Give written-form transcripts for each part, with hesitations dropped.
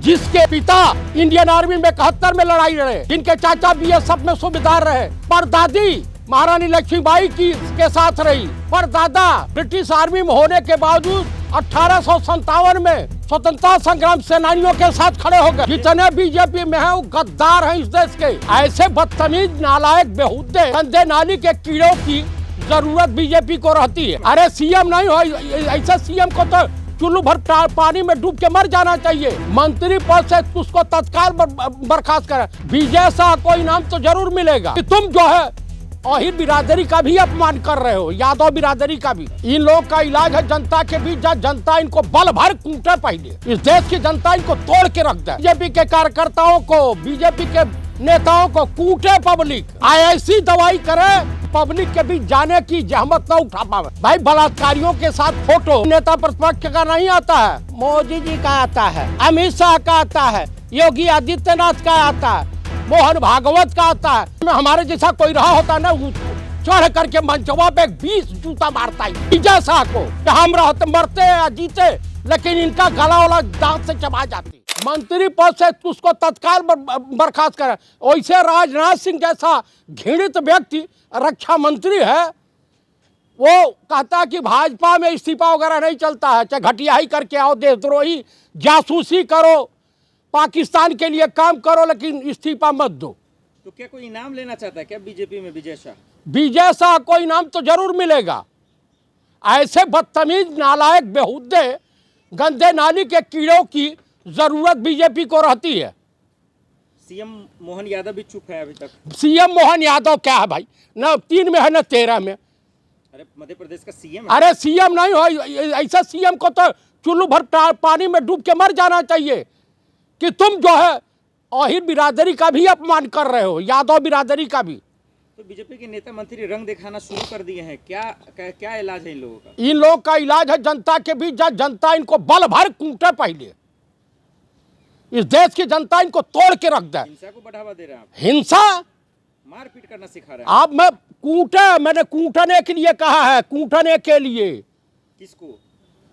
जिसके पिता Indian army में 71 में लड़ाई लड़े, जिनके चाचा बीएसएफ में सूबेदार रहे, परदादी महारानी लक्ष्मीबाई के साथ रही, परदादा ब्रिटिश आर्मी में होने के बावजूद 1857 में स्वतंत्रता संग्राम सेनानियों के साथ खड़े हो गए। जितने बीजेपी में हैं वो गद्दार हैं इस देश के। ऐसे बदतमीज, नालायक, बेहुदे, गंदे नाली के कीड़ों की जरूरत बीजेपी को रहती है। अरे सीएम नहीं हो, ऐसा सीएम को तो चुल्लू भर पानी में डूब के मर जाना चाहिए। मंत्री पद से उसको तत्काल बर्खास्त करे। विजय शाह को इनाम तो जरूर मिलेगा कि तुम जो है अहिर बिरादरी का भी अपमान कर रहे हो, यादव बिरादरी का भी। इन लोगों का इलाज है जनता के बीच, जब जनता इनको बल भर कूटे, पहले इस देश की जनता इनको तोड़ के रख दे। बीजेपी के कार्यकर्ताओं को, बीजेपी के नेताओं को कूटे पब्लिक, ऐसी दवाई करे पब्लिक के बीच जाने की जहमत न उठा पावे। भाई बलात्कारियों के साथ फोटो नेता प्रतिपक्ष का नहीं आता है, मोदी जी का आता है, अमित शाह का आता है, योगी आदित्यनाथ का आता है, मोहन भागवत का आता है। हमारे जैसा कोई रहा होता ना, चढ़ करके मंचवा पे 20 जूता मारता है विजय शाह को। हम रहते मरते या जीते, लेकिन इनका गला वाला दांत से चबा जाती। मंत्री पद से उसको तत्काल बर्खास्त करे। वैसे राजनाथ सिंह जैसा घृणित व्यक्ति रक्षा मंत्री है, वो कहता है कि भाजपा में इस्तीफा वगैरह नहीं चलता है, चाहे घटिया ही करके आओ, देशद्रोही जासूसी करो, पाकिस्तान के लिए काम करो, लेकिन इस्तीफा मत दो। तो क्या कोई इनाम लेना चाहता है क्या बीजेपी में विजय शाह? विजय शाह को इनाम तो जरूर मिलेगा। ऐसे बदतमीज, नालायक, बेहुदे, गंदे नाली के कीड़ों की जरूरत बीजेपी को रहती है। सीएम मोहन यादव भी चुप है अभी तक। सीएम मोहन यादव क्या है भाई, न 3 में है न 13 में। अरे मध्य प्रदेश का सीएम है। अरे सीएम नहीं हो, ऐसा सीएम को तो चुल्लू भर पानी में डूब के मर जाना चाहिए कि तुम जो है अहिर बिरादरी का भी अपमान कर रहे हो, यादव बिरादरी का भी। तो बीजेपी के नेता मंत्री रंग दिखाना शुरू कर दिए हैं, क्या इलाज है इन लोगों का? इन लोगों का इलाज है जनता के बीच, जब जनता इनको बल भर कूटे, पहले इस देश की जनता इनको तोड़ के रख दे। हिंसा को बढ़ावा दे रहे हैं आप। हिंसा, मारपीट करना सिखा रहे हैं आप। मैंने कूटने के लिए कहा है, कूटने के लिए। किसको?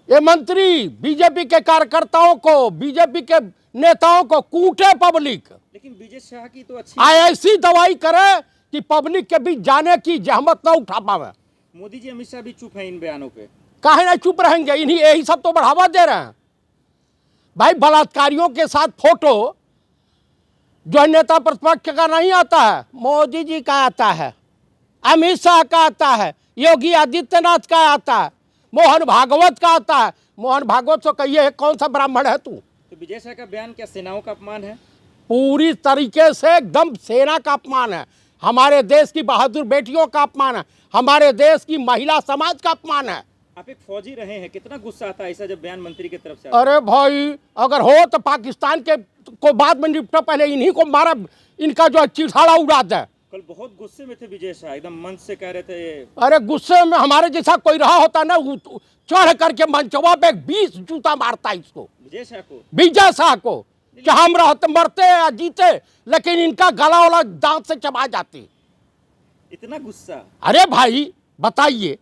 ये मंत्री बीजेपी के कार्यकर्ताओं को, बीजेपी के नेताओं को कूटे पब्लिक। लेकिन विजय शाह की तो अच्छी ऐसी दवाई करे कि पब्लिक के बीच जाने की जहमत न उठा पावे। मोदी जी, अमित शाह भी चुप हैं इन बयानों पे। काहे ना चुप रहेंगे, इन्हीं यही सब तो बढ़ावा दे रहे हैं। भाई बलात्कारियों के साथ फोटो जो नेता प्रतिपक्ष का नहीं आता है, मोदी जी का आता है, अमित शाह का आता है, योगी आदित्यनाथ का आता है, मोहन भागवत का आता है। मोहन भागवत से कहिए कौन सा ब्राह्मण है तू? तो विजय शाह का बयान क्या सेनाओं का अपमान है? पूरी तरीके से एकदम सेना का अपमान है, हमारे देश की बहादुर बेटियों का अपमान है, हमारे देश की महिला समाज का अपमान है। आप एक फौजी रहे हैं, कितना गुस्सा आता है ऐसा जब बयान मंत्री की तरफ से? अरे भाई, अगर हो तो पाकिस्तान के को बाद में निपटा, पहले इन्हीं को मारा, इनका जो चिठाड़ा उड़ा दे। कल बहुत गुस्से में थे विजय शाह, एकदम मंच से कह रहे थे। अरे गुस्से में हमारे जैसा कोई रहा होता ना, चढ़ करके मंचवा पे 20 जूता मारता इसको, विजय शाह को, विजय शाह को। कि हम रहते मरते या जीते, लेकिन इनका गला वाला दांत से चबा जाती। इतना गुस्सा? अरे भाई बताइए,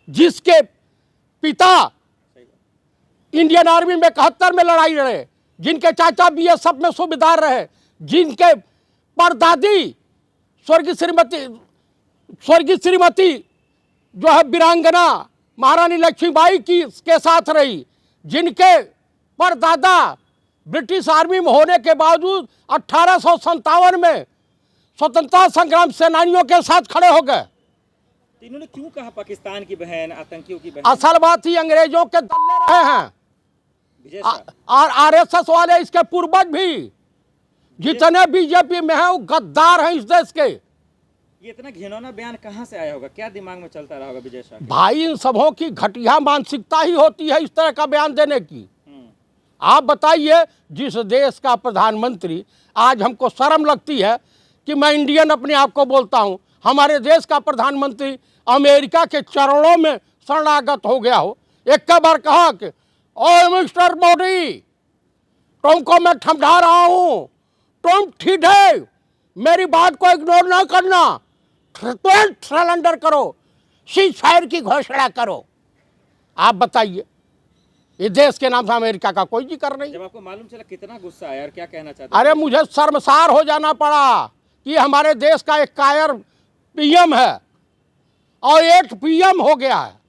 जिसके पिता इंडियन आर्मी में 71 में लड़ाई लड़े, जिनके चाचा बीएसएफ में सूबेदार रहे, जिनके परदादी स्वर्गीय श्रीमती जो है वीरांगना महारानी लक्ष्मीबाई के साथ रही, जिनके परदादा ब्रिटिश आर्मी में होने के बावजूद 1857 में स्वतंत्रता संग्राम सेनानियों के साथ खड़े हो गए। तो इन्होंने क्यों कहा पाकिस्तान की बहन, आतंकियों की बहन? असल बात ही अंग्रेजों के दल्ले रहे हैं विजय शाह और आरएसएस वाले, इसके पूर्वज भी जितने बीजेपी में हैं वो गद्दार हैं इस देश के। ये इतना घिनौना बयान कहाँ से आया होगा, क्या दिमाग में चलता रहा होगा विजय शाह के? भाई इन सबों की घटिया मानसिकता ही होती है इस तरह का बयान देने की। आप बताइए, जिस देश का प्रधानमंत्री, आज हमको शर्म लगती है कि मैं इंडियन अपने आप को बोलता हूं, हमारे देश का प्रधानमंत्री अमेरिका के चरणों में शरणागत हो गया हो। एक बार कहा कि ओए मिस्टर मोदी, तुमको मैं समझा रहा हूं, तुम ठीक है, मेरी बात को इग्नोर ना करना, तुरंत सरेंडर करो, सीज फायर की घोषणा करो। आप बताइए, ये देश के नाम से अमेरिका का कोई जिक्र नहीं। जब आपको मालूम चला कितना गुस्सा आया और क्या कहना चाहते हैं? अरे मुझे शर्मसार हो जाना पड़ा कि हमारे देश का एक कायर पीएम है और एक पीएम हो गया है।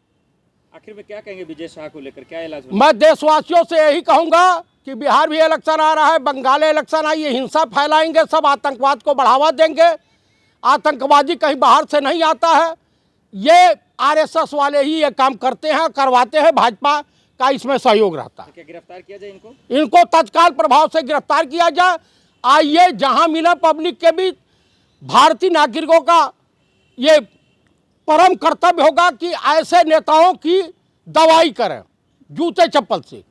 आखिर में क्या कहेंगे विजय शाह को लेकर, क्या इलाज होगा? मैं देशवासियों से यही कहूंगा कि बिहार भी इलेक्शन आ रहा है, बंगाल इलेक्शन आई, ये हिंसा फैलाएंगे, सब आतंकवाद को बढ़ावा देंगे। आतंकवादी कहीं बाहर से नहीं आता है, ये आरएसएस वाले ही ये काम करते हैं, करवाते हैं। भाजपा का इसमें सहयोग रहता है। तो क्या गिरफ्तार किया जाए इनको? इनको तत्काल प्रभाव से गिरफ्तार किया जाए। आइए जहां मिला पब्लिक के बीच, भारतीय नागरिकों का ये परम कर्तव्य होगा कि ऐसे नेताओं की दवाई करें जूते चप्पल से।